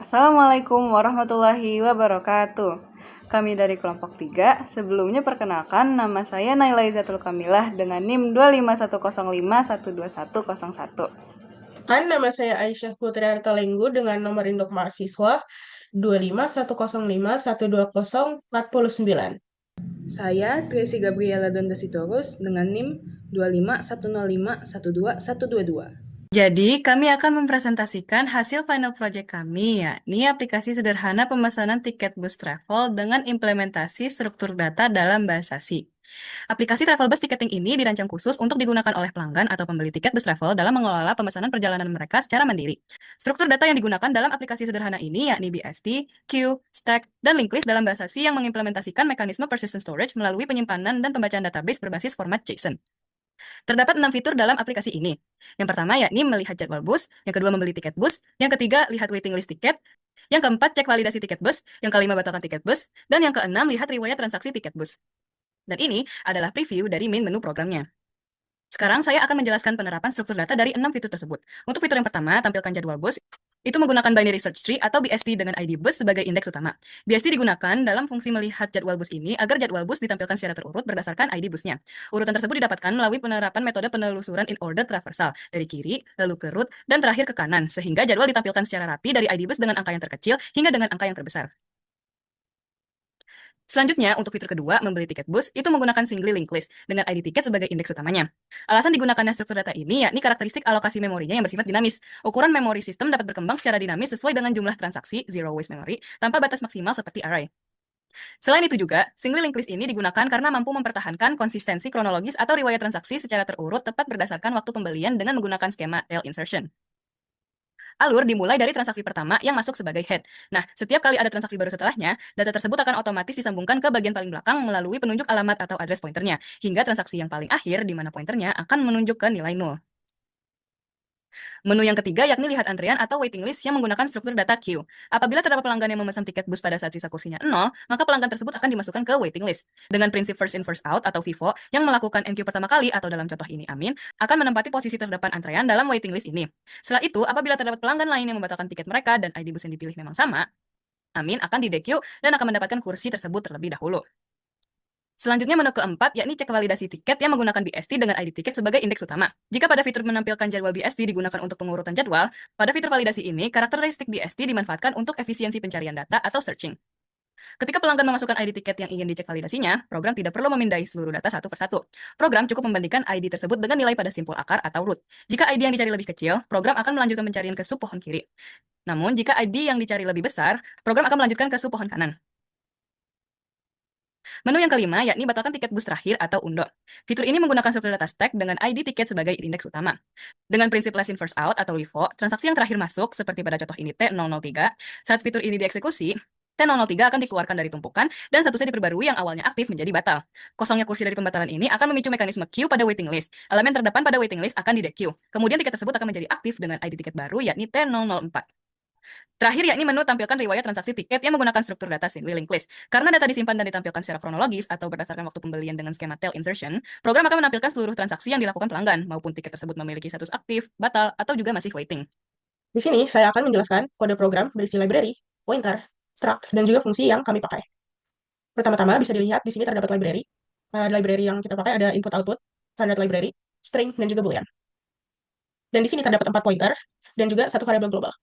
Assalamualaikum warahmatullahi wabarakatuh. Kami dari kelompok 3, sebelumnya perkenalkan nama saya Naila Izatul Kamilah dengan NIM 25105121101. Nama saya Aisyah Putri Artalenggu dengan nomor induk mahasiswa 25105120409. Saya Tracy Gabriela Donda Sitorus dengan NIM 25105121222. Jadi, kami akan mempresentasikan hasil final project kami, yakni aplikasi sederhana pemesanan tiket bus travel dengan implementasi struktur data dalam bahasa C. Aplikasi travel bus ticketing ini dirancang khusus untuk digunakan oleh pelanggan atau pembeli tiket bus travel dalam mengelola pemesanan perjalanan mereka secara mandiri. Struktur data yang digunakan dalam aplikasi sederhana ini yakni BST, queue, stack, dan linked list dalam bahasa C yang mengimplementasikan mekanisme persistent storage melalui penyimpanan dan pembacaan database berbasis format JSON. Terdapat 6 fitur dalam aplikasi ini. Yang pertama yakni melihat jadwal bus, yang kedua membeli tiket bus, yang ketiga lihat waiting list tiket, yang keempat cek validasi tiket bus, yang kelima batalkan tiket bus, dan yang keenam lihat riwayat transaksi tiket bus. Dan ini adalah preview dari main menu programnya. Sekarang saya akan menjelaskan penerapan struktur data dari 6 fitur tersebut. Untuk fitur yang pertama, tampilkan jadwal bus, itu menggunakan binary search tree atau BST dengan ID bus sebagai indeks utama. BST digunakan dalam fungsi melihat jadwal bus ini agar jadwal bus ditampilkan secara terurut berdasarkan ID busnya. Urutan tersebut didapatkan melalui penerapan metode penelusuran in order traversal dari kiri, lalu ke root, dan terakhir ke kanan, sehingga jadwal ditampilkan secara rapi dari ID bus dengan angka yang terkecil hingga dengan angka yang terbesar. Selanjutnya, untuk fitur kedua, membeli tiket bus, itu menggunakan single linked list dengan ID tiket sebagai indeks utamanya. Alasan digunakannya struktur data ini yakni karakteristik alokasi memorinya yang bersifat dinamis. Ukuran memori sistem dapat berkembang secara dinamis sesuai dengan jumlah transaksi, zero waste memory, tanpa batas maksimal seperti array. Selain itu juga, single linked list ini digunakan karena mampu mempertahankan konsistensi kronologis atau riwayat transaksi secara terurut tepat berdasarkan waktu pembelian dengan menggunakan skema tail insertion. Alur dimulai dari transaksi pertama yang masuk sebagai head. Nah, setiap kali ada transaksi baru setelahnya, data tersebut akan otomatis disambungkan ke bagian paling belakang melalui penunjuk alamat atau address pointernya, hingga transaksi yang paling akhir di mana pointernya akan menunjuk ke nilai 0. Menu yang ketiga yakni lihat antrean atau waiting list yang menggunakan struktur data queue. Apabila terdapat pelanggan yang memesan tiket bus pada saat sisa kursinya 0, maka pelanggan tersebut akan dimasukkan ke waiting list. Dengan prinsip first in first out atau FIFO, yang melakukan NQ pertama kali atau dalam contoh ini Amin, akan menempati posisi terdepan antrean dalam waiting list ini. Setelah itu, apabila terdapat pelanggan lain yang membatalkan tiket mereka dan ID bus yang dipilih memang sama, Amin akan di-dequeue dan akan mendapatkan kursi tersebut terlebih dahulu. Selanjutnya menu keempat, yakni cek validasi tiket yang menggunakan BST dengan ID tiket sebagai indeks utama. Jika pada fitur menampilkan jadwal BST digunakan untuk pengurutan jadwal, pada fitur validasi ini, karakteristik BST dimanfaatkan untuk efisiensi pencarian data atau searching. Ketika pelanggan memasukkan ID tiket yang ingin dicek validasinya, program tidak perlu memindai seluruh data satu persatu. Program cukup membandingkan ID tersebut dengan nilai pada simpul akar atau root. Jika ID yang dicari lebih kecil, program akan melanjutkan pencarian ke sub pohon kiri. Namun, jika ID yang dicari lebih besar, program akan melanjutkan ke sub pohon kanan. Menu yang kelima yakni batalkan tiket bus terakhir atau undo. Fitur ini menggunakan struktur data stack dengan ID tiket sebagai indeks utama. Dengan prinsip last in first out atau LIFO, transaksi yang terakhir masuk seperti pada contoh ini T003, saat fitur ini dieksekusi, T003 akan dikeluarkan dari tumpukan dan statusnya diperbarui yang awalnya aktif menjadi batal. Kosongnya kursi dari pembatalan ini akan memicu mekanisme queue pada waiting list. Elemen terdepan pada waiting list akan di-dequeue. Kemudian tiket tersebut akan menjadi aktif dengan ID tiket baru yakni T004. Terakhir yakni menu tampilkan riwayat transaksi tiket yang menggunakan struktur data single linked list. Karena data disimpan dan ditampilkan secara kronologis atau berdasarkan waktu pembelian dengan skema tail insertion, program akan menampilkan seluruh transaksi yang dilakukan pelanggan, maupun tiket tersebut memiliki status aktif, batal, atau juga masih waiting. Di sini saya akan menjelaskan kode program berisi library, pointer, struct, dan juga fungsi yang kami pakai. Pertama-tama bisa dilihat di sini terdapat library. Library yang kita pakai ada input-output, standard library, string, dan juga boolean. Dan di sini terdapat 4 pointer dan juga satu variabel global.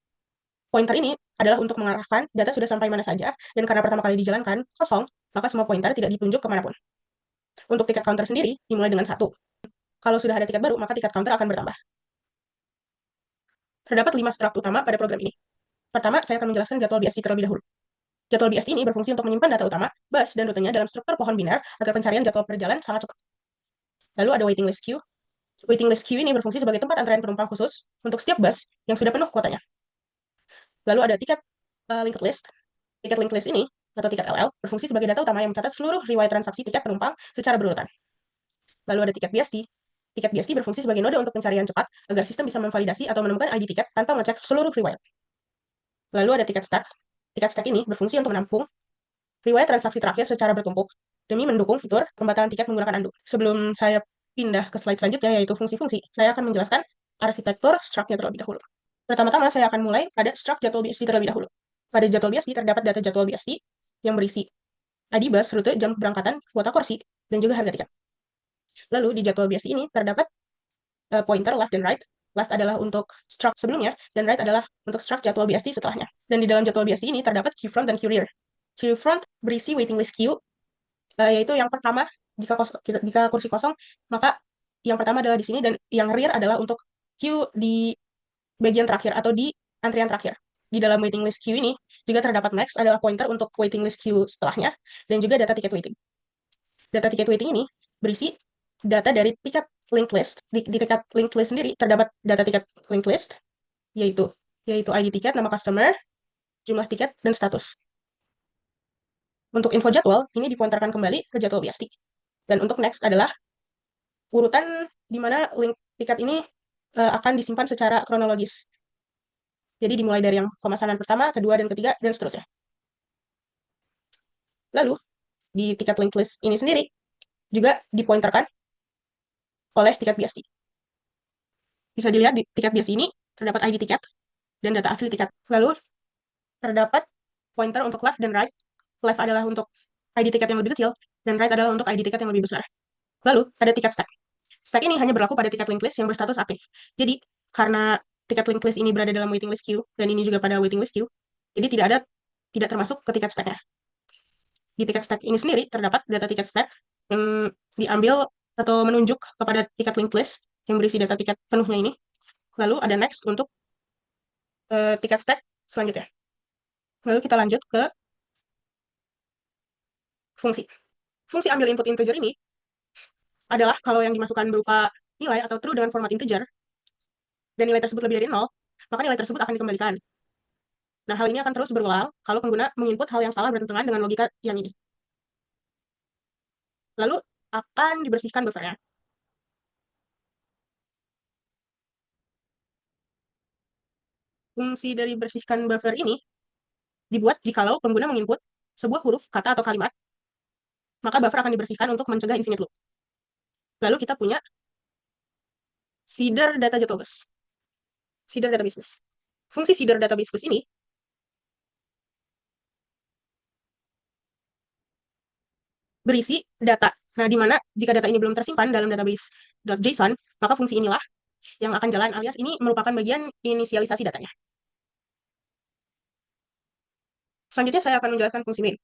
Pointer ini adalah untuk mengarahkan data sudah sampai mana saja, dan karena pertama kali dijalankan kosong, maka semua pointer tidak ditunjuk kemanapun. Untuk tiket counter sendiri dimulai dengan 1. Kalau sudah ada tiket baru, maka tiket counter akan bertambah. Terdapat 5 struct utama pada program ini. Pertama, saya akan menjelaskan jadwal BST terlebih dahulu. Jadwal BST ini berfungsi untuk menyimpan data utama, bus, dan rutenya dalam struktur pohon biner agar pencarian jadwal perjalanan sangat cepat. Lalu ada waiting list queue. Waiting list queue ini berfungsi sebagai tempat antrean penumpang khusus untuk setiap bus yang sudah penuh kuotanya. Lalu ada tiket linked list. Tiket linked list ini, atau tiket LL, berfungsi sebagai data utama yang mencatat seluruh riwayat transaksi tiket penumpang secara berurutan. Lalu ada tiket BST. Tiket BST berfungsi sebagai node untuk pencarian cepat agar sistem bisa memvalidasi atau menemukan ID tiket tanpa mengecek seluruh riwayat. Lalu ada tiket stack. Tiket stack ini berfungsi untuk menampung riwayat transaksi terakhir secara bertumpuk demi mendukung fitur pembatalan tiket menggunakan undo. Sebelum saya pindah ke slide selanjutnya, yaitu fungsi-fungsi, saya akan menjelaskan arsitektur struct-nya terlebih dahulu. Pertama-tama, saya akan mulai pada struct jadwal BST terlebih dahulu. Pada jadwal BSD terdapat data jadwal BSD yang berisi ID bus, rute, jam keberangkatan, kuota kursi, dan juga harga tiket. Lalu di jadwal BSD ini terdapat pointer left dan right. Left adalah untuk struct sebelumnya, dan right adalah untuk struct jadwal BSD setelahnya. Dan di dalam jadwal BSD ini terdapat queue front dan queue rear. Queue front berisi waiting list queue, yaitu yang pertama, jika kursi kosong, maka yang pertama adalah di sini, dan yang rear adalah untuk queue di bagian terakhir atau di antrian terakhir. Di dalam waiting list queue ini juga terdapat next adalah pointer untuk waiting list queue setelahnya, dan juga data tiket waiting. Data tiket waiting ini berisi data dari tiket linked list. Di tiket linked list sendiri terdapat data tiket linked list, yaitu ID tiket, nama customer, jumlah tiket, dan status. Untuk info jadwal, ini dipointerkan kembali ke jadwal BSD. Dan untuk next adalah urutan di mana link tiket ini akan disimpan secara kronologis. Jadi dimulai dari yang pemesanan pertama, kedua, dan ketiga, dan seterusnya. Lalu, di tiket linked list ini sendiri juga dipointerkan oleh tiket BSD. Bisa dilihat di tiket BSD ini terdapat ID tiket dan data asli tiket. Lalu, terdapat pointer untuk left dan right. Left adalah untuk ID tiket yang lebih kecil, dan right adalah untuk ID tiket yang lebih besar. Lalu, ada tiket stack. Stack ini hanya berlaku pada tiket linked list yang berstatus aktif. Jadi, karena tiket linked list ini berada dalam waiting list queue, dan ini juga pada waiting list queue, jadi tidak termasuk ke tiket stack-nya. Di tiket stack ini sendiri terdapat data tiket stack yang diambil atau menunjuk kepada tiket linked list yang berisi data tiket penuhnya ini. Lalu ada next untuk tiket stack selanjutnya. Lalu kita lanjut ke fungsi. Fungsi ambil input integer ini adalah kalau yang dimasukkan berupa nilai atau true dengan format integer, dan nilai tersebut lebih dari 0, maka nilai tersebut akan dikembalikan. Nah, hal ini akan terus berulang kalau pengguna menginput hal yang salah bertentangan dengan logika yang ini. Lalu akan dibersihkan buffernya. Fungsi dari bersihkan buffer ini dibuat jikalau pengguna menginput sebuah huruf, kata, atau kalimat, maka buffer akan dibersihkan untuk mencegah infinite loop. Lalu kita punya seeder data jadwal bus. Seeder database bus. Fungsi seeder database bus ini berisi data. Nah, di mana jika data ini belum tersimpan dalam database.json, maka fungsi inilah yang akan jalan, alias ini merupakan bagian inisialisasi datanya. Selanjutnya saya akan menjelaskan fungsi main.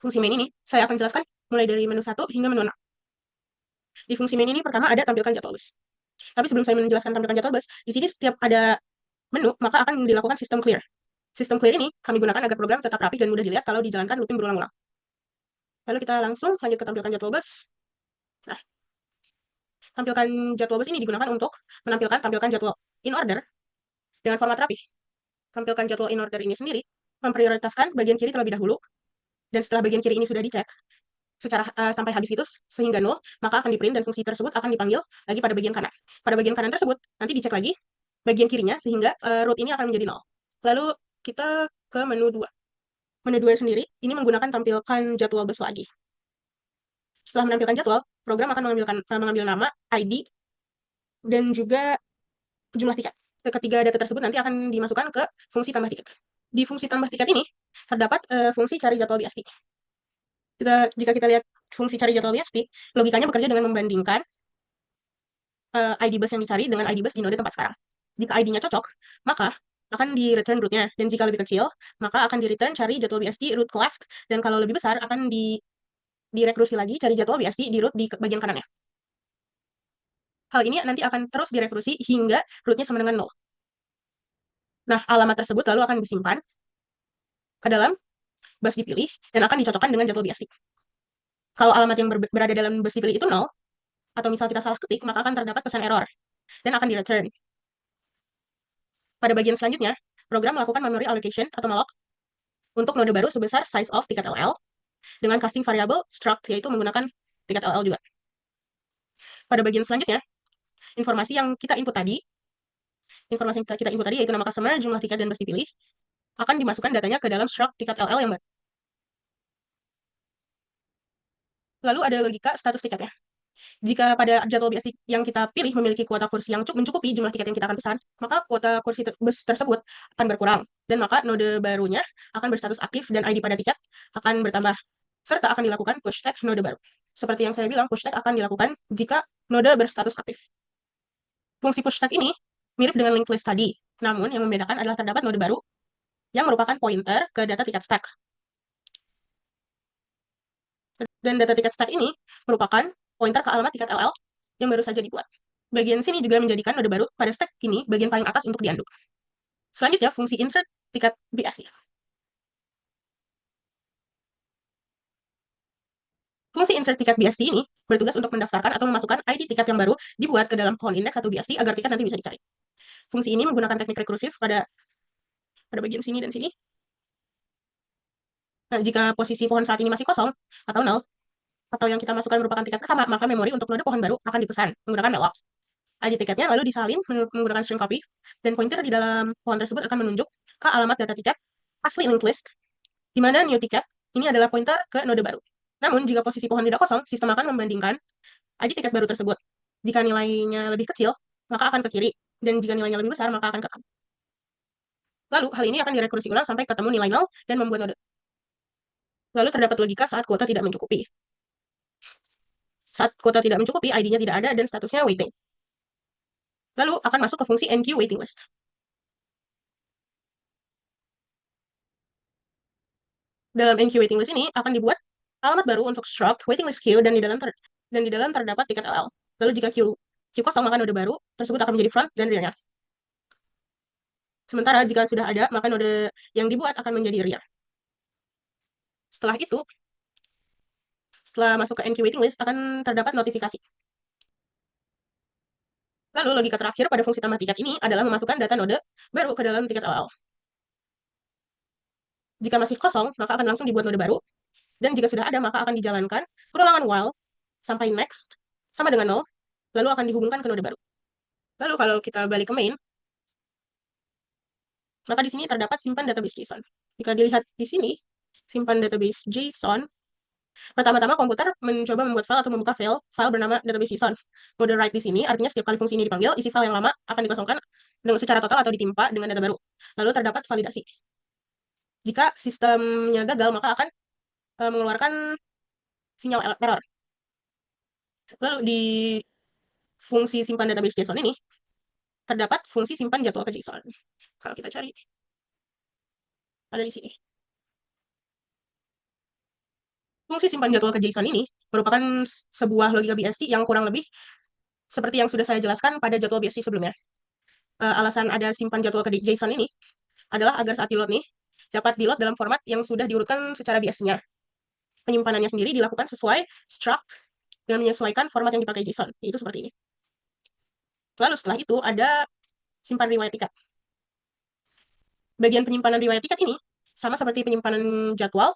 Fungsi main ini saya akan jelaskan mulai dari menu 1 hingga menu 6. Di fungsi main ini pertama ada tampilkan jadwal bus. Tapi sebelum saya menjelaskan tampilkan jadwal bus, di sini setiap ada menu, maka akan dilakukan sistem clear. Sistem clear ini kami gunakan agar program tetap rapi dan mudah dilihat kalau dijalankan looping berulang-ulang. Lalu kita langsung lanjut ke tampilkan jadwal bus. Nah, tampilkan jadwal bus ini digunakan untuk tampilkan jadwal in order dengan format rapi. Tampilkan jadwal in order ini sendiri memprioritaskan bagian kiri terlebih dahulu, dan setelah bagian kiri ini sudah dicek secara sampai habis itu sehingga 0, maka akan di-print dan fungsi tersebut akan dipanggil lagi pada bagian kanan. Pada bagian kanan tersebut nanti dicek lagi bagian kirinya sehingga root ini akan menjadi 0. Lalu kita ke menu 2. Menu 2 sendiri ini menggunakan tampilkan jadwal bus lagi. Setelah menampilkan jadwal, program akan mengambil nama, ID, dan juga jumlah tiket. Ketiga data tersebut nanti akan dimasukkan ke fungsi tambah tiket. Di fungsi tambah tiket ini terdapat fungsi cari jadwal BSD. Jika kita lihat fungsi cari jadwal BSD, logikanya bekerja dengan membandingkan ID bus yang dicari dengan ID bus di node tempat sekarang. Jika ID-nya cocok, maka akan di-return root-nya. Dan jika lebih kecil, maka akan di-return cari jadwal BSD root ke left. Dan kalau lebih besar, akan direkrusi lagi cari jadwal BSD di root di bagian kanannya. Hal ini nanti akan terus direkrusi hingga root-nya sama dengan 0. Nah, alamat tersebut lalu akan disimpan ke dalam bus dipilih dan akan dicocokkan dengan jadwal BSD. Kalau alamat yang berada dalam bus dipilih itu 0, atau misal kita salah ketik, maka akan terdapat pesan error dan akan di-return. Pada bagian selanjutnya, program melakukan memory allocation atau malloc untuk node baru sebesar size of tiket LL dengan casting variable struct, yaitu menggunakan tiket LL juga. Pada bagian selanjutnya, informasi yang kita input tadi yaitu nama customer, jumlah tiket, dan bus dipilih, akan dimasukkan datanya ke dalam struct tiket LL yang baru. Lalu ada logika status tiketnya. Jika pada jadwal BSD yang kita pilih memiliki kuota kursi yang mencukupi jumlah tiket yang kita akan pesan, maka kuota kursi bus tersebut akan berkurang, dan maka node barunya akan berstatus aktif dan ID pada tiket akan bertambah, serta akan dilakukan push tag node baru. Seperti yang saya bilang, push tag akan dilakukan jika node berstatus aktif. Fungsi push tag ini mirip dengan linked list tadi, namun yang membedakan adalah terdapat node baru yang merupakan pointer ke data tiket stack. Dan data tiket stack ini merupakan pointer ke alamat tiket LL yang baru saja dibuat. Bagian sini juga menjadikan node baru pada stack ini bagian paling atas untuk diunduh. Selanjutnya, fungsi insert tiket BSI. Fungsi insert tiket BST ini bertugas untuk mendaftarkan atau memasukkan ID tiket yang baru dibuat ke dalam pohon indeks atau BST agar tiket nanti bisa dicari. Fungsi ini menggunakan teknik rekursif pada bagian sini dan sini. Nah, jika posisi pohon saat ini masih kosong atau nol, atau yang kita masukkan merupakan tiket pertama, maka memori untuk node pohon baru akan dipesan menggunakan malloc. ID tiketnya lalu disalin menggunakan string copy, dan pointer di dalam pohon tersebut akan menunjuk ke alamat data tiket asli linked list, di mana new ticket ini adalah pointer ke node baru. Namun, jika posisi pohon tidak kosong, sistem akan membandingkan ID tiket baru tersebut. Jika nilainya lebih kecil, maka akan ke kiri, dan jika nilainya lebih besar, maka akan ke kanan. Lalu, hal ini akan direkursi ulang sampai ketemu nilai 0 dan membuat node. Lalu terdapat logika saat kuota tidak mencukupi. Saat kuota tidak mencukupi, ID-nya tidak ada dan statusnya waiting. Lalu akan masuk ke fungsi NQ waiting list. Dalam NQ waiting list ini akan dibuat alamat baru untuk struct waiting list queue, dan di dalam terdapat tiket LL. Lalu jika queue kosong, maka node baru tersebut akan menjadi front dan rear-nya. Sementara jika sudah ada, maka node yang dibuat akan menjadi rear. Setelah itu, setelah masuk ke NQ waiting list, akan terdapat notifikasi. Lalu logika terakhir pada fungsi tambah tiket ini adalah memasukkan data node baru ke dalam tiket LL. Jika masih kosong, maka akan langsung dibuat node baru, dan jika sudah ada, maka akan dijalankan perulangan while sampai next sama dengan 0, lalu akan dihubungkan ke node baru. Lalu kalau kita balik ke main, maka di sini terdapat simpan database JSON. Jika dilihat di sini, simpan database JSON, pertama-tama komputer mencoba membuat file atau membuka file bernama database JSON. Mode write di sini artinya setiap kali fungsi ini dipanggil, isi file yang lama akan dikosongkan dengan secara total atau ditimpa dengan data baru. Lalu terdapat validasi. Jika sistemnya gagal, maka akan mengeluarkan sinyal error. Lalu di fungsi simpan database JSON ini terdapat fungsi simpan jadwal ke JSON. Kalau kita cari, ada di sini. Fungsi simpan jadwal ke JSON ini merupakan sebuah logika BSD yang kurang lebih seperti yang sudah saya jelaskan pada jadwal BSD sebelumnya. Alasan ada simpan jadwal ke JSON ini adalah agar saat di-load nih, dapat di-load dalam format yang sudah diurutkan secara biasanya. Penyimpanannya sendiri dilakukan sesuai struct dengan menyesuaikan format yang dipakai JSON, yaitu seperti ini. Lalu setelah itu ada simpan riwayat tiket. Bagian penyimpanan riwayat tiket ini sama seperti penyimpanan jadwal,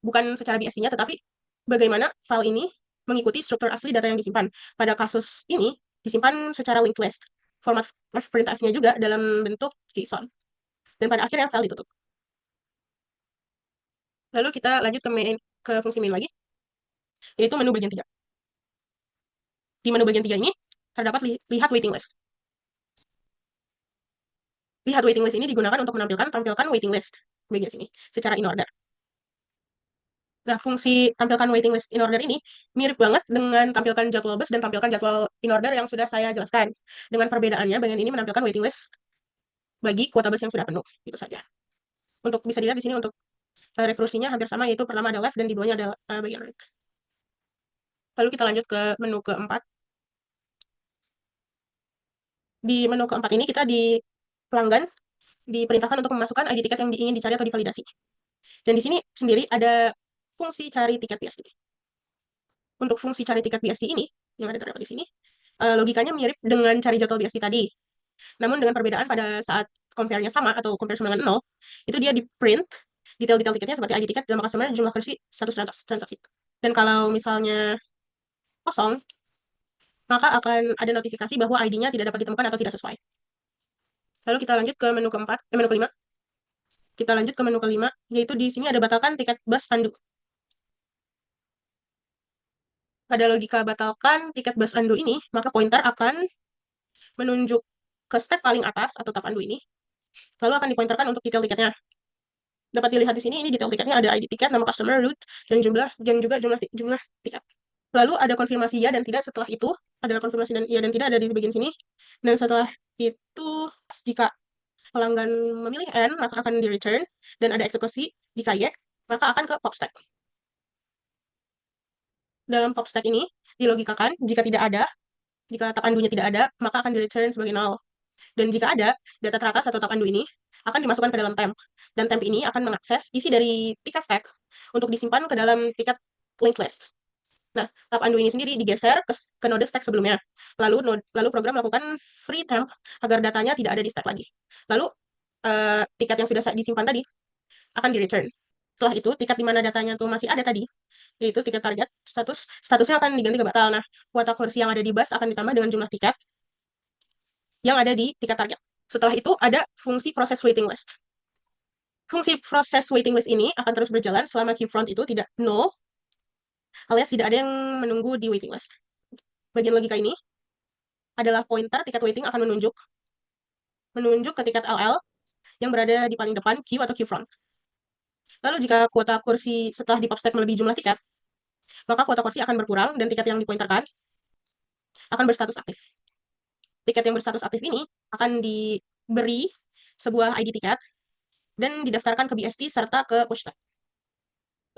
bukan secara BSD-nya, tetapi bagaimana file ini mengikuti struktur asli data yang disimpan. Pada kasus ini, disimpan secara linked list. Format printf-nya juga dalam bentuk JSON. Dan pada akhirnya file ditutup. Lalu kita lanjut ke fungsi main lagi, yaitu menu bagian 3. Di menu bagian 3 ini, terdapat lihat waiting list. Lihat waiting list ini digunakan untuk tampilkan waiting list bagian sini, secara in order. Nah, fungsi tampilkan waiting list in order ini mirip banget dengan tampilkan jadwal bus dan tampilkan jadwal in order yang sudah saya jelaskan. Dengan perbedaannya, bagian ini menampilkan waiting list bagi kuota bus yang sudah penuh. Itu saja. Untuk bisa dilihat di sini untuk rekursinya hampir sama, yaitu pertama ada left dan di bawahnya ada bagian right. Lalu kita lanjut ke menu keempat. Di menu keempat ini kita di pelanggan diperintahkan untuk memasukkan ID tiket yang ingin dicari atau divalidasi. Dan di sini sendiri ada fungsi cari tiket BSD. Untuk fungsi cari tiket BSD ini, yang ada terdapat di sini, logikanya mirip dengan cari jadwal BSD tadi. Namun dengan perbedaan pada saat compare-nya sama atau compare sama dengan 0, itu dia di print detail-detail tiketnya seperti ID tiket, nama customer, jumlah versi, status transaksi. Dan kalau misalnya kosong, maka akan ada notifikasi bahwa ID-nya tidak dapat ditemukan atau tidak sesuai. Lalu kita lanjut ke menu kelima. Kita lanjut ke menu kelima, yaitu di sini ada batalkan tiket bus pandu. Pada logika batalkan tiket bus undo ini, maka pointer akan menunjuk ke stack paling atas atau tab undo ini, lalu akan dipointerkan untuk detail tiketnya. Dapat dilihat di sini, ini detail tiketnya ada ID tiket, nama customer, route, dan juga jumlah tiket. Lalu ada konfirmasi ya dan tidak. Setelah itu ada konfirmasi dan ya dan tidak ada di bagian sini. Dan setelah itu, jika pelanggan memilih N, maka akan di return, dan ada eksekusi. Jika Y, maka akan ke pop stack. Dalam pop stack ini dilogikakan jika tab undo-nya tidak ada, maka akan di return sebagai null. Dan jika ada, data teratas atau tab undo ini akan dimasukkan ke dalam temp. Dan temp ini akan mengakses isi dari tiket stack untuk disimpan ke dalam tiket linked list. Nah, tab undo ini sendiri digeser ke node stack sebelumnya. Lalu program melakukan free temp agar datanya tidak ada di stack lagi. Lalu tiket yang sudah disimpan tadi akan di return. Setelah itu, tiket di mana datanya tuh masih ada tadi, yaitu tiket target, statusnya akan diganti ke batal. Nah, kuota kursi yang ada di bus akan ditambah dengan jumlah tiket yang ada di tiket target. Setelah itu, ada fungsi proses waiting list. Fungsi proses waiting list ini akan terus berjalan selama queue front itu tidak null, alias tidak ada yang menunggu di waiting list. Bagian logika ini adalah pointer tiket waiting akan menunjuk ke tiket LL yang berada di paling depan queue atau queue front. Lalu jika kuota kursi setelah di pop stack melebihi jumlah tiket, maka kuota kursi akan berkurang dan tiket yang dipointerkan akan berstatus aktif. Tiket yang berstatus aktif ini akan diberi sebuah ID tiket dan didaftarkan ke BST serta ke push stack.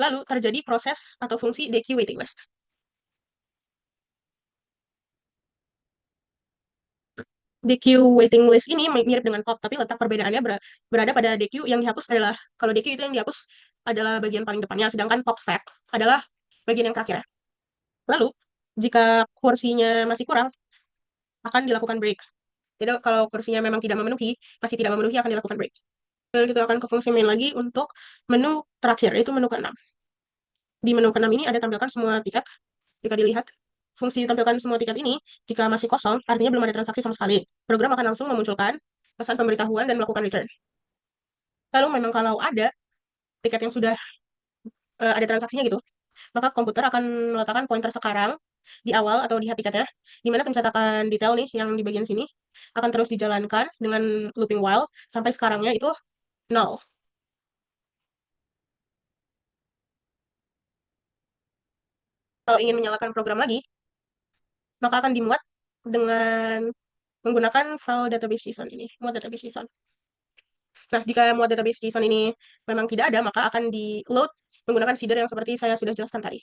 Lalu terjadi proses atau fungsi DQ waiting list. DQ waiting list ini mirip dengan pop, tapi letak perbedaannya berada pada DQ yang dihapus adalah, kalau DQ itu yang dihapus adalah bagian paling depannya, sedangkan pop stack adalah bagian yang terakhir. Lalu, jika kursinya masih kurang, akan dilakukan break. Jadi kalau kursinya memang masih tidak memenuhi akan dilakukan break. Lalu kita akan ke fungsi main lagi untuk menu terakhir, yaitu menu ke-6. Di menu ke-6 ini ada tampilkan semua tiket. Jika dilihat, fungsi tampilkan semua tiket ini, jika masih kosong, artinya belum ada transaksi sama sekali. Program akan langsung memunculkan pesan pemberitahuan dan melakukan return. Lalu memang kalau ada tiket yang sudah ada transaksinya gitu, maka komputer akan meletakkan pointer sekarang di awal atau di head tiketnya, di mana pencetakan detail nih yang di bagian sini akan terus dijalankan dengan looping while sampai sekarangnya itu 0. Kalau ingin menyalakan program lagi, maka akan dimuat dengan menggunakan file database JSON ini, muat database JSON. Nah, jika muat database JSON ini memang tidak ada, maka akan di-load menggunakan seeder yang seperti saya sudah jelaskan tadi.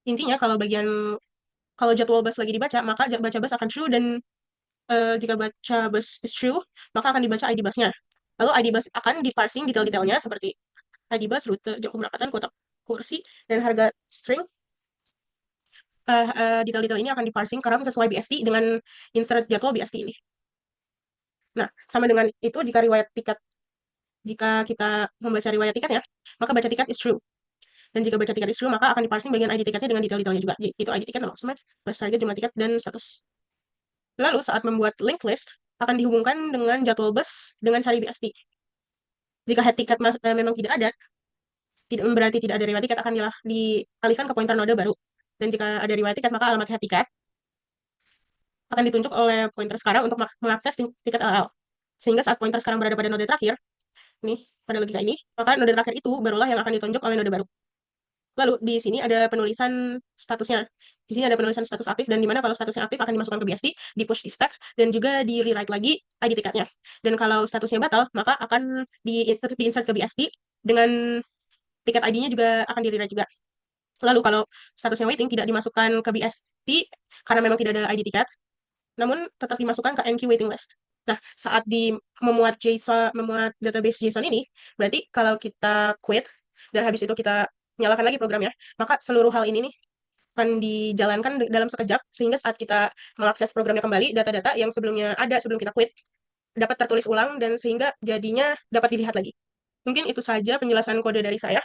Intinya, kalau jadwal bus lagi dibaca, maka baca bus akan true, dan jika baca bus is true, maka akan dibaca ID busnya. Lalu ID bus akan diparsing detail-detailnya seperti ID bus, rute, jam keberangkatan, kuota kursi, dan harga string. Detail-detail ini akan diparsing karena sesuai BST dengan insert jadwal BST ini. Nah, sama dengan itu jika kita membaca riwayat tiketnya, maka baca tiket is true. Dan jika baca tiket is true, maka akan diparsing bagian ID tiketnya dengan detail-detailnya juga. Yaitu ID tiket, nama customer, bus target, jumlah tiket, dan status. Lalu saat membuat link list, akan dihubungkan dengan jadwal bus dengan cari BST. Jika head tiket memang tidak ada, berarti tidak ada riwayat tiket, akan dialihkan ke pointer node baru. Dan jika ada riwayat tiket, maka alamat head tiket akan ditunjuk oleh pointer sekarang untuk mengakses tiket LL. Sehingga saat pointer sekarang berada pada node terakhir, nih, pada logika ini, maka node terakhir itu barulah yang akan ditunjuk oleh node baru. Lalu di sini ada penulisan statusnya. Di sini ada penulisan status aktif, dan di mana kalau statusnya aktif akan dimasukkan ke BST, di push di stack, dan juga di rewrite lagi ID tiketnya. Dan kalau statusnya batal, maka akan di-insert ke BST dengan tiket ID-nya juga akan di rewrite juga. Lalu kalau statusnya waiting tidak dimasukkan ke BST karena memang tidak ada ID tiket, namun tetap dimasukkan ke NQ waiting list. Nah, saat memuat database JSON ini, berarti kalau kita quit dan habis itu kita nyalakan lagi programnya, maka seluruh hal ini nih akan dijalankan dalam sekejap, sehingga saat kita mengakses programnya kembali, data-data yang sebelumnya ada sebelum kita quit dapat tertulis ulang, dan sehingga jadinya dapat dilihat lagi. Mungkin itu saja penjelasan kode dari saya.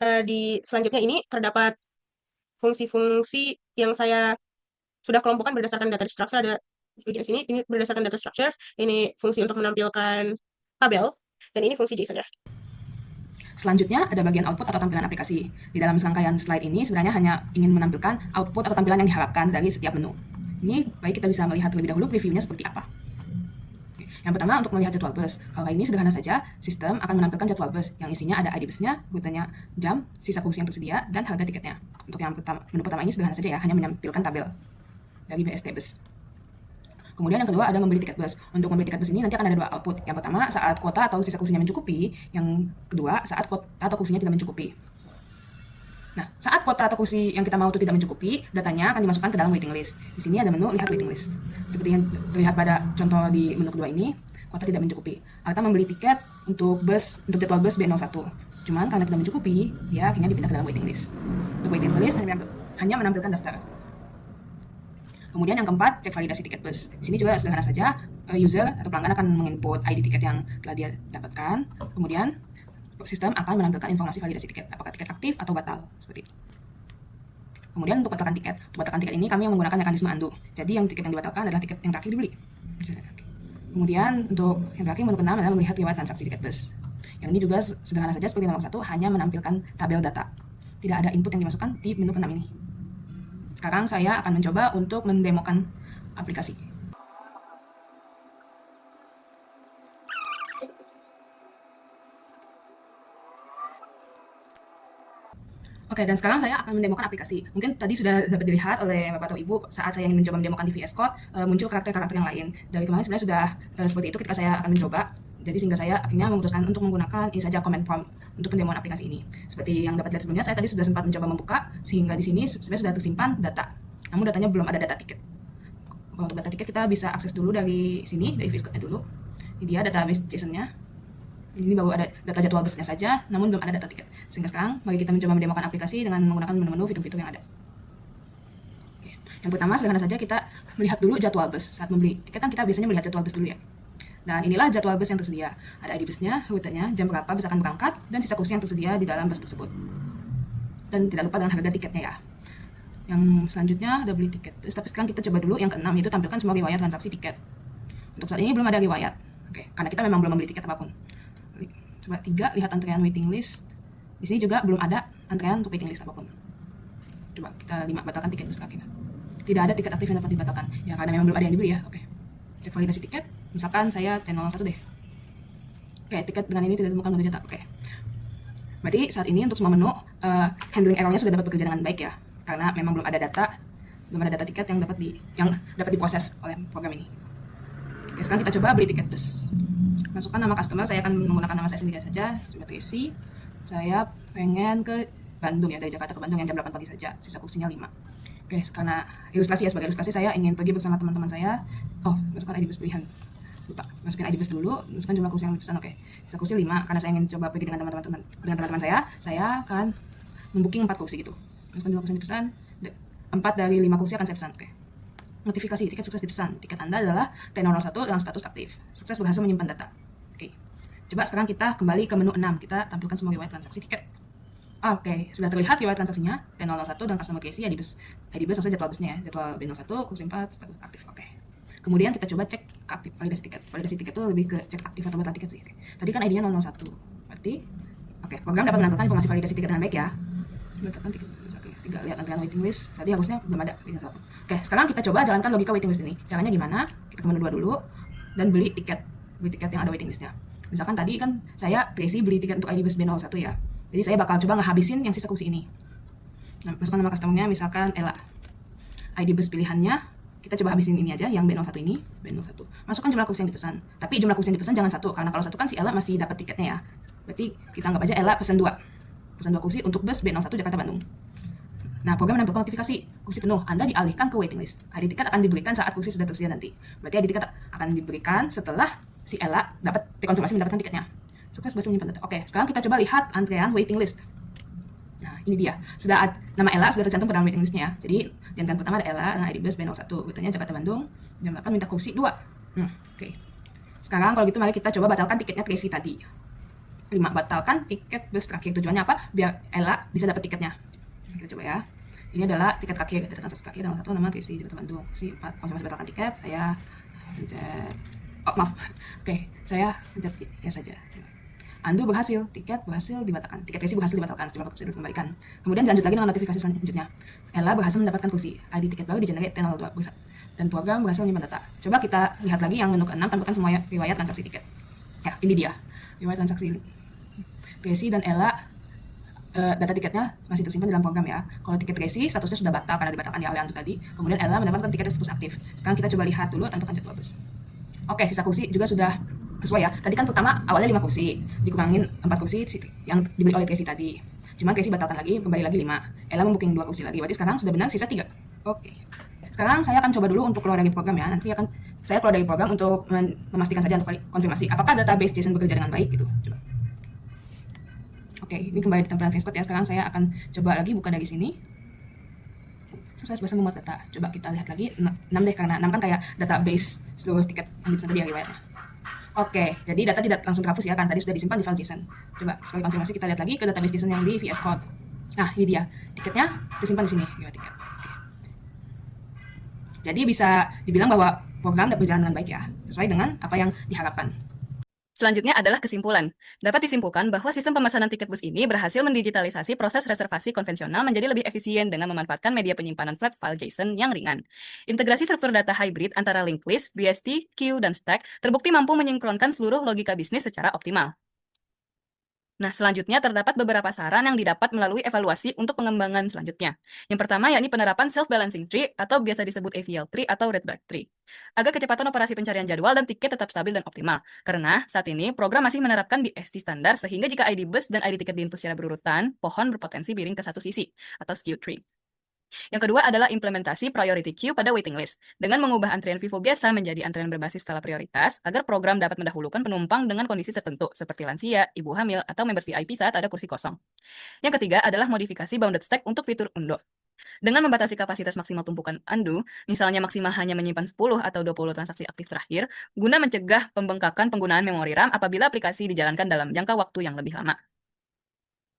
Di selanjutnya ini terdapat fungsi-fungsi yang saya sudah kelompokkan berdasarkan data structure. Ada di bagian sini, ini berdasarkan data structure, ini fungsi untuk menampilkan tabel, dan ini fungsi JSON ya. Selanjutnya ada bagian output atau tampilan aplikasi. Di dalam serangkaian slide ini sebenarnya hanya ingin menampilkan output atau tampilan yang diharapkan dari setiap menu. Ini baik kita bisa melihat terlebih dahulu previewnya seperti apa. Yang pertama untuk melihat jadwal bus. Kalau ini sederhana saja, sistem akan menampilkan jadwal bus yang isinya ada ID busnya, rutenya, jam, sisa kursi yang tersedia, dan harga tiketnya. Untuk yang menu pertama ini sederhana saja ya, hanya menampilkan tabel dari BST bus. Kemudian yang kedua ada membeli tiket bus. Untuk membeli tiket bus ini nanti akan ada dua output. Yang pertama saat kuota atau sisa kursinya mencukupi, yang kedua saat kuota atau kursinya tidak mencukupi. Nah, saat kuota atau kursi yang kita mau itu tidak mencukupi, datanya akan dimasukkan ke dalam waiting list. Di sini ada menu lihat waiting list. Seperti yang terlihat pada contoh di menu kedua ini, kuota tidak mencukupi. Kita membeli tiket untuk jadwal bus B01. Cuman karena tidak mencukupi, dia akhirnya dipindah ke dalam waiting list. Untuk waiting list hanya menampilkan daftar. Kemudian yang keempat, cek validasi tiket bus. Di sini juga sederhana saja, user atau pelanggan akan menginput ID tiket yang telah dia dapatkan. Kemudian sistem akan menampilkan informasi validasi tiket, apakah tiket aktif atau batal, seperti itu. Kemudian untuk batalkan tiket. Untuk batalkan tiket ini kami menggunakan mekanisme undo. Jadi yang tiket yang dibatalkan adalah tiket yang terakhir dibeli. Kemudian untuk yang terakhir menu ke-6 adalah melihat riwayat transaksi tiket bus. Yang ini juga sederhana saja seperti nomor 1, hanya menampilkan tabel data. Tidak ada input yang dimasukkan di menu ke-6 ini. Sekarang saya akan mencoba untuk mendemokan aplikasi. Oke, dan sekarang saya akan mendemokan aplikasi. Mungkin tadi sudah dapat dilihat oleh Bapak atau Ibu saat saya ingin mencoba mendemokan di VS Code, muncul karakter-karakter yang lain. Dari kemarin sebenarnya sudah seperti itu ketika saya akan mencoba. Jadi sehingga saya akhirnya memutuskan untuk menggunakan ini saja command prompt untuk pendemoan aplikasi ini. Seperti yang dapat dilihat sebelumnya, saya tadi sudah sempat mencoba membuka, sehingga di sini sebenarnya sudah tersimpan data. Namun datanya belum ada data tiket. Kalau untuk data tiket kita bisa akses dulu dari sini, dari VS Code-nya dulu. Ini dia database JSON-nya. Ini baru ada data jadwal busnya saja, namun belum ada data tiket. Sehingga sekarang mari kita mencoba mendemokan aplikasi dengan menggunakan menu-menu fitur-fitur yang ada. Oke. Yang pertama sederhana saja kita melihat dulu jadwal bus. Saat membeli tiket kan kita biasanya melihat jadwal bus dulu ya. Dan inilah jadwal bus yang tersedia. Ada ID busnya, rutenya, jam berapa bus akan berangkat, dan sisa kursi yang tersedia di dalam bus tersebut. Dan tidak lupa dengan harga tiketnya ya. Yang selanjutnya ada beli tiket bus. Tapi sekarang kita coba dulu yang ke-6, yaitu tampilkan semua riwayat transaksi tiket. Untuk saat ini belum ada riwayat. Oke, karena kita memang belum membeli tiket apapun. Coba 3, lihat antrean waiting list. Di sini juga belum ada antrean untuk waiting list apapun. Coba kita 5, batalkan tiket bus terakhir. Tidak ada tiket aktif yang dapat dibatalkan. Ya karena memang belum ada yang dibeli ya. Oke. Cek validasi tiket. Misalkan saya T01 deh. Oke, tiket dengan ini tidak ditemukan menu cetak. Oke. Berarti saat ini untuk semua menu handling errornya sudah dapat bekerja dengan baik ya. Karena memang belum ada data tiket yang dapat diproses oleh program ini. Oke, sekarang kita coba beli tiket bus. Masukkan nama customer, saya akan menggunakan nama saya sendiri saja, Tracy. Saya pengen ke Bandung ya, dari Jakarta ke Bandung yang jam 8 pagi saja, sisa kursinya 5. Oke, karena ilustrasi ya, sebagai ilustrasi saya ingin pergi bersama teman-teman saya. Oh, masukkan ID bus pilihan. Lupa, masukin ID bus dulu, masukkan jumlah kursi yang dipesan. Oke, sisa kursi 5, karena saya ingin coba pergi dengan teman-teman saya akan membooking 4 kursi gitu. Masukkan jumlah kursi yang dipesan, 4 dari 5 kursi akan saya pesan. Oke. Notifikasi, tiket sukses dipesan. Tiket Anda adalah T01 dengan status aktif. Sukses berhasil menyimpan data. Oke. Coba sekarang kita kembali ke menu 6. Kita tampilkan semua riwayat transaksi tiket. Oke, sudah terlihat riwayat transaksinya T01 dan customer Casey, ID bus maksudnya jadwal busnya ya. Jadwal B01, kursi 4, status aktif. Oke. Kemudian kita coba cek ke aktif validasi tiket. Validasi tiket itu lebih ke cek aktif atau batal tiket sih. Oke. Tadi kan ID-nya 001. Berarti program dapat menampilkan informasi validasi tiket dengan baik ya. Batalkan tiket. Oke, 3, lihat antrean waiting list. Tadi harusnya belum ada waiting list. Oke, sekarang kita coba jalankan logika waiting list ini. Caranya gimana? Kita ke menu 2 dulu dan beli tiket yang ada waiting listnya. Misalkan tadi kan saya Tracy beli tiket untuk ID bus B01 ya. Jadi saya bakal coba ngehabisin yang sisa kursi ini. Nah, masukkan nama customer-nya misalkan Ella. ID bus pilihannya kita coba habisin ini aja yang B01 ini, B01. Masukkan jumlah kursi yang dipesan. Tapi jumlah kursi yang dipesan jangan 1 karena kalau 1 kan si Ella masih dapat tiketnya ya. Berarti kita anggap aja Ella pesan 2. Pesan 2 kursi untuk bus B01 Jakarta Bandung. Nah, program menampilkan notifikasi kursi penuh, Anda dialihkan ke waiting list. ID tiket akan diberikan saat kursi sudah tersedia nanti. Berarti ID tiket akan diberikan setelah si Ella dapat dikonfirmasi mendapatkan tiketnya. Sukses berhasil menyimpan data. Oke, sekarang kita coba lihat antrean waiting list. Nah, ini dia. Nama Ella sudah tercantum pada waiting listnya ya. Jadi, di antrean pertama ada Ella dengan ID bus B01. Rutenya Jakarta Bandung, jam 8 minta kursi 2. Oke. Sekarang kalau gitu mari kita coba batalkan tiketnya Tracy tadi. 5, batalkan tiket bus terakhir. Tujuannya apa? Biar Ella bisa dapat tiketnya. Kita coba ya. Ini adalah tiket terakhir, data transaksi terakhir dengan 1 nama Tracy Jakarta Bandung. Kursi 4, konfirmasi batalkan tiket. Saya pencet maaf. Oke, saya pencet ya saja. Undo berhasil, tiket berhasil dibatalkan, tiket resi berhasil dibatalkan, sejumlah kursi dikembalikan. Kemudian lanjut lagi dengan notifikasi selanjutnya. Ella berhasil mendapatkan kursi, ID tiket baru di-generate tanggal 2 dan program berhasil menyimpan data. Coba kita lihat lagi yang menu ke-6, tampilkan semua riwayat transaksi tiket. Ya, ini dia. Riwayat transaksi Resi dan Ella, data tiketnya masih tersimpan dalam program ya. Kalau tiket Resi statusnya sudah batal karena dibatalkan di awal yang tadi. Kemudian Ella mendapatkan tiketnya status aktif. Sekarang kita coba lihat dulu tampilkan jadwal bus. Oke, sisa kursi juga sudah sesuai ya. Tadi kan pertama awalnya 5 kursi, dikurangin 4 kursi yang dibeli oleh Tracy tadi. Cuman Tracy batalkan lagi, kembali lagi 5. Ella membooking 2 kursi lagi. Berarti sekarang sudah benar sisa 3. Oke. Sekarang saya akan coba dulu untuk keluar dari program ya. Nanti akan saya keluar dari program untuk memastikan saja untuk konfirmasi apakah database JSON bekerja dengan baik gitu. Coba. Oke, ini kembali di tampilan VS Code ya. Sekarang saya akan coba lagi buka dari sini. Saya biasa memuat data. Coba kita lihat lagi 6 deh, karena 6 kan kayak database seluruh tiket yang dipesan tadi ya riwayatnya. Oke, jadi data tidak langsung terhapus ya, kan tadi sudah disimpan di file JSON. Coba sebagai konfirmasi kita lihat lagi ke database JSON yang di VS Code. Nah, ini dia. Tiketnya disimpan di sini, riwayat tiket. Jadi bisa dibilang bahwa program dapat berjalan dengan baik ya, sesuai dengan apa yang diharapkan. Selanjutnya adalah kesimpulan. Dapat disimpulkan bahwa sistem pemesanan tiket bus ini berhasil mendigitalisasi proses reservasi konvensional menjadi lebih efisien dengan memanfaatkan media penyimpanan flat file JSON yang ringan. Integrasi struktur data hybrid antara linked list, BST, queue, dan stack terbukti mampu menyinkronkan seluruh logika bisnis secara optimal. Nah, selanjutnya terdapat beberapa saran yang didapat melalui evaluasi untuk pengembangan selanjutnya. Yang pertama yakni penerapan self-balancing tree atau biasa disebut AVL tree atau red black tree. Agar kecepatan operasi pencarian jadwal dan tiket tetap stabil dan optimal. Karena saat ini program masih menerapkan BST standar sehingga jika ID bus dan ID tiket diinput secara berurutan, pohon berpotensi miring ke satu sisi atau skew tree. Yang kedua adalah implementasi priority queue pada waiting list, dengan mengubah antrian Vivo biasa menjadi antrian berbasis skala prioritas, agar program dapat mendahulukan penumpang dengan kondisi tertentu, seperti lansia, ibu hamil, atau member VIP saat ada kursi kosong. Yang ketiga adalah modifikasi bounded stack untuk fitur undo. Dengan membatasi kapasitas maksimal tumpukan undo, misalnya maksimal hanya menyimpan 10 atau 20 transaksi aktif terakhir, guna mencegah pembengkakan penggunaan memori RAM apabila aplikasi dijalankan dalam jangka waktu yang lebih lama.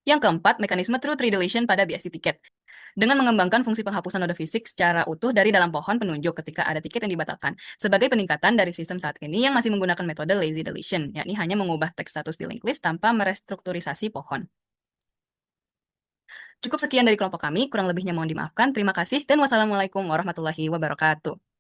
Yang keempat, mekanisme true tree deletion pada BSC tiket. Dengan mengembangkan fungsi penghapusan node fisik secara utuh dari dalam pohon penunjuk ketika ada tiket yang dibatalkan, sebagai peningkatan dari sistem saat ini yang masih menggunakan metode lazy deletion, yakni hanya mengubah teks status di linked list tanpa merestrukturisasi pohon. Cukup sekian dari kelompok kami, kurang lebihnya mohon dimaafkan. Terima kasih dan wassalamualaikum warahmatullahi wabarakatuh.